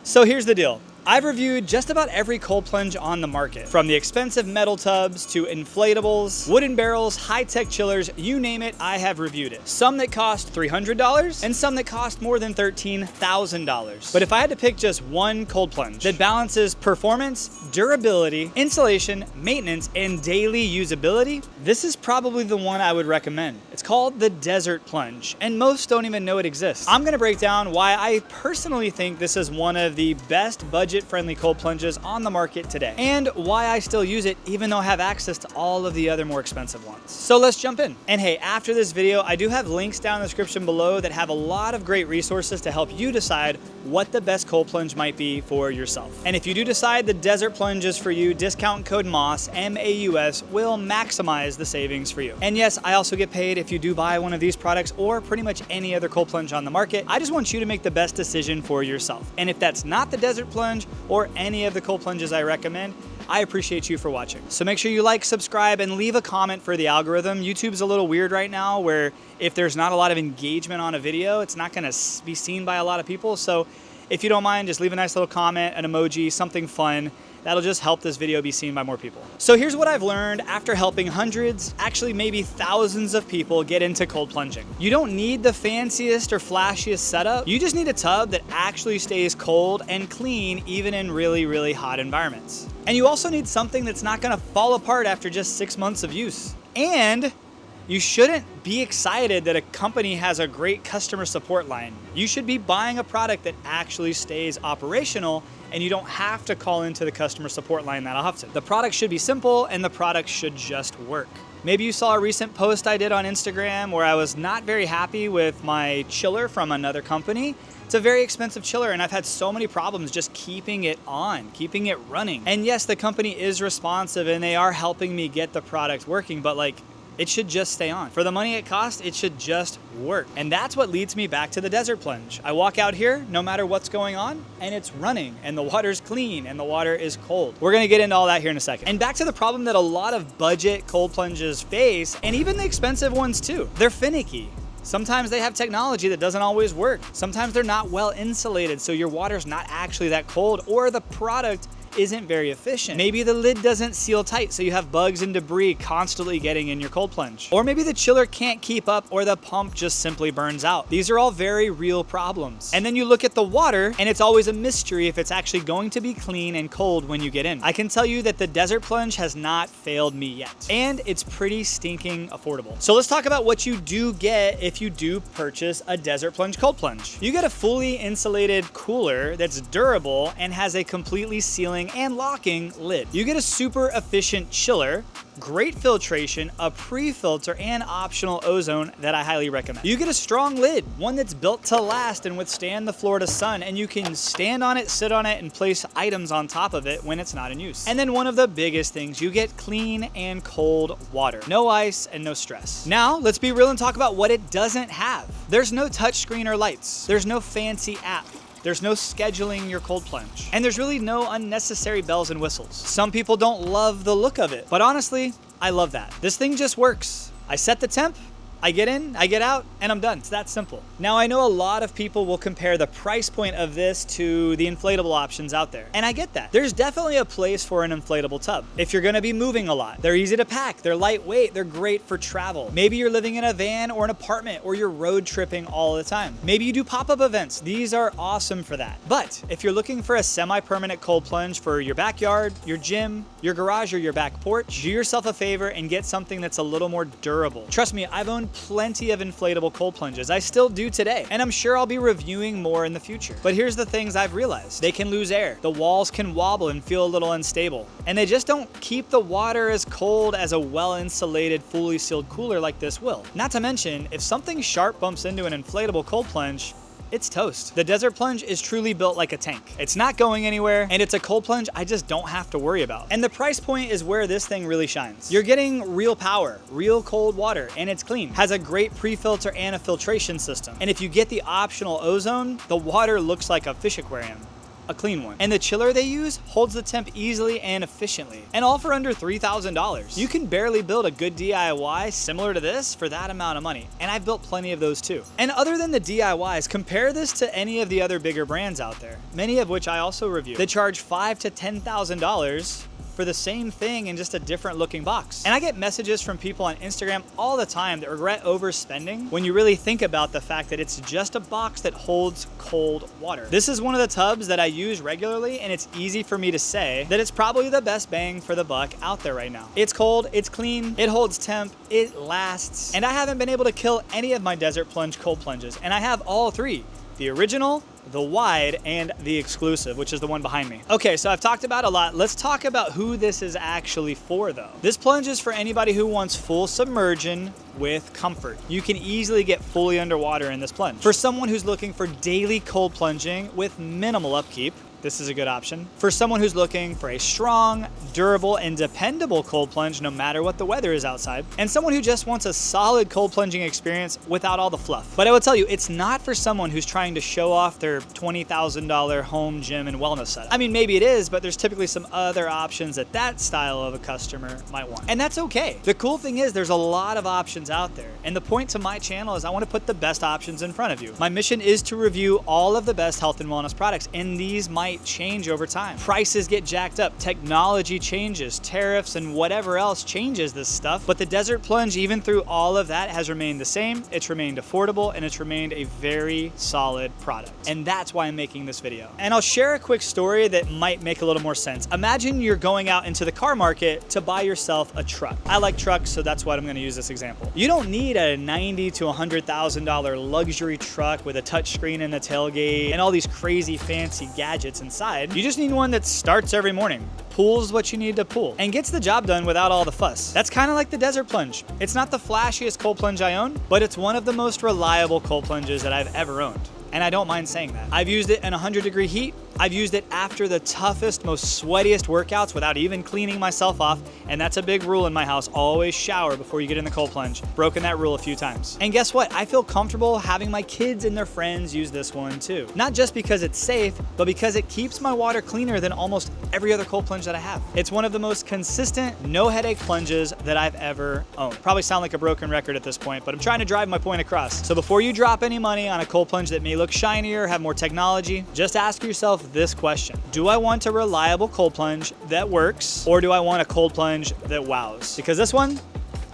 So here's the deal. I've reviewed just about every cold plunge on the market, from the expensive metal tubs to inflatables, wooden barrels, high-tech chillers, you name it, I have reviewed it. Some that cost $300 and some that cost more than $13,000. But if I had to pick just one cold plunge that balances performance, durability, installation, maintenance, and daily usability, this is probably the one I would recommend. It's called the Desert Plunge, and most don't even know it exists. I'm gonna break down why I personally think this is one of the best budget-friendly cold plunges on the market today, and why I still use it even though I have access to all of the other more expensive ones. So let's jump in. And hey, after this video, I do have links down in the description below that have a lot of great resources to help you decide what the best cold plunge might be for yourself. And if you do decide the Desert Plunge is for you, discount code MAUS, M-A-U-S, will maximize the savings for you. And yes, I also get paid if you do buy one of these products or pretty much any other cold plunge on the market. I just want you to make the best decision for yourself. And if that's not the Desert Plunge or any of the cold plunges I recommend, I appreciate you for watching. So make sure you like, subscribe, and leave a comment for the algorithm. YouTube's a little weird right now where if there's not a lot of engagement on a video, it's not gonna be seen by a lot of people. So if you don't mind, just leave a nice little comment, an emoji, something fun. That'll just help this video be seen by more people. So here's what I've learned after helping hundreds, actually maybe thousands of people get into cold plunging. You don't need the fanciest or flashiest setup. You just need a tub that actually stays cold and clean even in really, really hot environments. And you also need something that's not gonna fall apart after just 6 months of use. And you shouldn't be excited that a company has a great customer support line. You should be buying a product that actually stays operational and you don't have to call into the customer support line that often. The product should be simple and the product should just work. Maybe you saw a recent post I did on Instagram where I was not very happy with my chiller from another company. It's a very expensive chiller and I've had so many problems just keeping it on, keeping it running. And yes, the company is responsive and they are helping me get the product working, but like, it should just stay on. For the money it costs, it should just work. And that's what leads me back to the Desert Plunge. I walk out here, no matter what's going on, and it's running, and the water's clean, and the water is cold. We're gonna get into all that here in a second. And back to the problem that a lot of budget cold plunges face, and even the expensive ones too. They're finicky. Sometimes they have technology that doesn't always work. Sometimes they're not well insulated, so your water's not actually that cold, or the product isn't very efficient. Maybe the lid doesn't seal tight, so you have bugs and debris constantly getting in your cold plunge. Or maybe the chiller can't keep up or the pump just simply burns out. These are all very real problems. And then you look at the water and it's always a mystery if it's actually going to be clean and cold when you get in. I can tell you that the Desert Plunge has not failed me yet. And it's pretty stinking affordable. So let's talk about what you do get if you do purchase a Desert Plunge cold plunge. You get a fully insulated cooler that's durable and has a completely sealing and locking lid. You get a super efficient chiller, great filtration, a pre-filter, and optional ozone that I highly recommend. You get a strong lid, one that's built to last and withstand the Florida sun, and you can stand on it, sit on it, and place items on top of it when it's not in use. And then one of the biggest things, you get clean and cold water. No ice and no stress. Now, let's be real and talk about what it doesn't have. There's no touchscreen or lights. There's no fancy app. There's no scheduling your cold plunge. And there's really no unnecessary bells and whistles. Some people don't love the look of it, but honestly, I love that. This thing just works. I set the temp, I get in, I get out, and I'm done. It's that simple. Now, I know a lot of people will compare the price point of this to the inflatable options out there, and I get that. There's definitely a place for an inflatable tub. If you're gonna be moving a lot, they're easy to pack, they're lightweight, they're great for travel. Maybe you're living in a van or an apartment, or you're road tripping all the time. Maybe you do pop-up events. These are awesome for that. But if you're looking for a semi-permanent cold plunge for your backyard, your gym, your garage, or your back porch, do yourself a favor and get something that's a little more durable. Trust me, I've owned plenty of inflatable cold plunges. I still do today, and I'm sure I'll be reviewing more in the future. But here's the things I've realized. They can lose air. The walls can wobble and feel a little unstable. And they just don't keep the water as cold as a well-insulated, fully sealed cooler like this will. Not to mention, if something sharp bumps into an inflatable cold plunge, it's toast. The Desert Plunge is truly built like a tank. It's not going anywhere, and it's a cold plunge I just don't have to worry about. And the price point is where this thing really shines. You're getting real power, real cold water, and it's clean. Has a great pre-filter and a filtration system. And if you get the optional ozone, the water looks like a fish aquarium. a clean one. And the chiller they use holds the temp easily and efficiently, and all for under $3,000. You can barely build a good DIY similar to this for that amount of money, and I've built plenty of those too. And other than the DIYs, compare this to any of the other bigger brands out there, many of which I also review, that charge $5,000 to $10,000 for the same thing in just a different looking box. And I get messages from people on Instagram all the time that regret overspending when you really think about the fact that it's just a box that holds cold water. This is one of the tubs that I use regularly, and it's easy for me to say that it's probably the best bang for the buck out there right now. It's cold, it's clean, it holds temp, it lasts, and I haven't been able to kill any of my Desert Plunge cold plunges, and I have all three: the original, the wide, and the exclusive, which is the one behind me. Okay, so I've talked about a lot. Let's talk about who this is actually for though. This plunge is for anybody who wants full submersion with comfort. You can easily get fully underwater in this plunge. For someone who's looking for daily cold plunging with minimal upkeep, this is a good option. For someone who's looking for a strong, durable, and dependable cold plunge no matter what the weather is outside, and someone who just wants a solid cold plunging experience without all the fluff. But I will tell you, it's not for someone who's trying to show off their $20,000 home gym and wellness setup. I mean, maybe it is, but there's typically some other options that that style of a customer might want. And that's okay. The cool thing is there's a lot of options out there. And the point to my channel is I want to put the best options in front of you. My mission is to review all of the best health and wellness products, and these might change over time. Prices get jacked up, technology changes, tariffs and whatever else changes this stuff. But the Desert Plunge, even through all of that, has remained the same. It's remained affordable, and it's remained a very solid product. And that's why I'm making this video. And I'll share a quick story that might make a little more sense. Imagine you're going out into the car market to buy yourself a truck. I like trucks, so that's what I'm going to use this example. You don't need a $90,000 to $100,000 luxury truck with a touchscreen in the tailgate and all these crazy fancy gadgets inside. You just need one that starts every morning, pulls what you need to pull, and gets the job done without all the fuss. That's kind of like the Desert Plunge. It's not the flashiest cold plunge I own, but it's one of the most reliable cold plunges that I've ever owned. And I don't mind saying that. I've used it in 100-degree heat. I've used it after the toughest, most sweatiest workouts without even cleaning myself off. And that's a big rule in my house. Always shower before you get in the cold plunge. Broken that rule a few times. And guess what? I feel comfortable having my kids and their friends use this one too. Not just because it's safe, but because it keeps my water cleaner than almost every other cold plunge that I have. It's one of the most consistent, no headache plunges that I've ever owned. Probably sound like a broken record at this point, but I'm trying to drive my point across. So before you drop any money on a cold plunge that may look shinier, have more technology, just ask yourself this question. Do I want a reliable cold plunge that works, or do I want a cold plunge that wows? Because this one,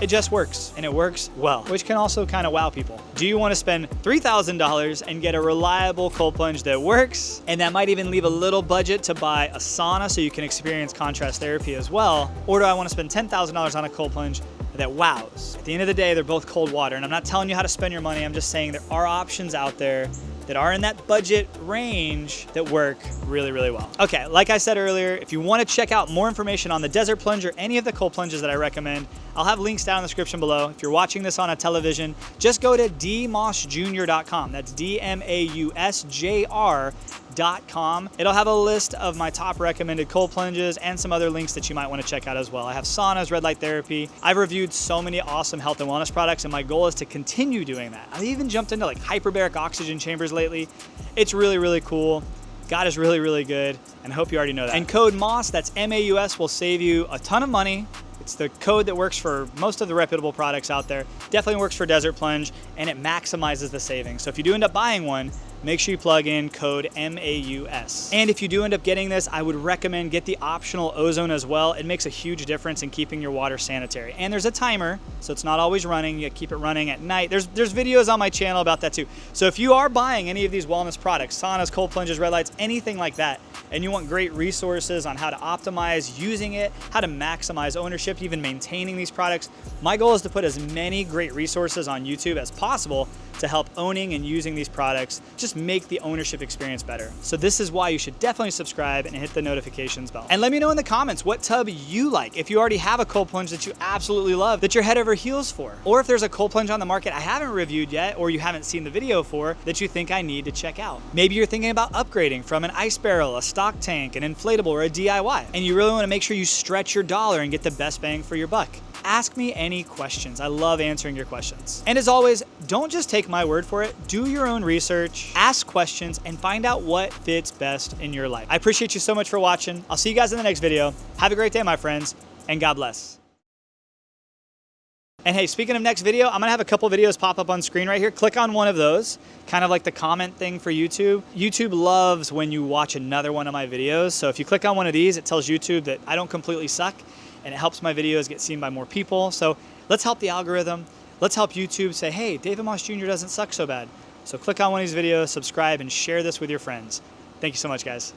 it just works, and it works well, which can also kind of wow people. Do you want to spend $3,000 and get a reliable cold plunge that works, and that might even leave a little budget to buy a sauna so you can experience contrast therapy as well? Or do I want to spend $10,000 on a cold plunge that wows? At the end of the day, they're both cold water, and I'm not telling you how to spend your money. I'm just saying there are options out there that are in that budget range that work really, really well. Okay, like I said earlier, if you want to check out more information on the Desert Plunge or any of the cold plunges that I recommend, I'll have links down in the description below. If you're watching this on a television, just go to dmausjr.com. That's DMAUSJR.com. It'll have a list of my top recommended cold plunges and some other links that you might want to check out as well. I have saunas, red light therapy. I've reviewed so many awesome health and wellness products, and my goal is to continue doing that. I've even jumped into like hyperbaric oxygen chambers lately. It's really, really cool. God is really, really good, and I hope you already know that. And code MAUS, that's MAUS, will save you a ton of money. It's the code that works for most of the reputable products out there. Definitely works for Desert Plunge, and it maximizes the savings. So if you do end up buying one, make sure you plug in code MAUS. And if you do end up getting this, I would recommend get the optional ozone as well. It makes a huge difference in keeping your water sanitary. And there's a timer, so it's not always running. You keep it running at night. There's videos on my channel about that too. So if you are buying any of these wellness products, saunas, cold plunges, red lights, anything like that, and you want great resources on how to optimize using it, how to maximize ownership, even maintaining these products, my goal is to put as many great resources on YouTube as possible to help owning and using these products just make the ownership experience better. So this is why you should definitely subscribe and hit the notifications bell. And let me know in the comments what tub you like. If you already have a cold plunge that you absolutely love, that you're head over heels for, or if there's a cold plunge on the market I haven't reviewed yet, or you haven't seen the video for, that you think I need to check out. Maybe you're thinking about upgrading from an ice barrel, a stock tank, an inflatable, or a DIY, and you really want to make sure you stretch your dollar and get the best bang for your buck. ask me any questions. I love answering your questions. And as always, don't just take my word for it. Do your own research, ask questions, and find out what fits best in your life. I appreciate you so much for watching. I'll see you guys in the next video. Have a great day, my friends, and God bless. And hey, speaking of next video, I'm gonna have a couple videos pop up on screen right here. Click on one of those, kind of like the comment thing for YouTube. YouTube loves when you watch another one of my videos. So if you click on one of these, it tells YouTube that I don't completely suck, and it helps my videos get seen by more people. So let's help the algorithm. Let's help YouTube say, hey, David Moss Jr. doesn't suck so bad. So click on one of these videos, subscribe, and share this with your friends. Thank you so much, guys.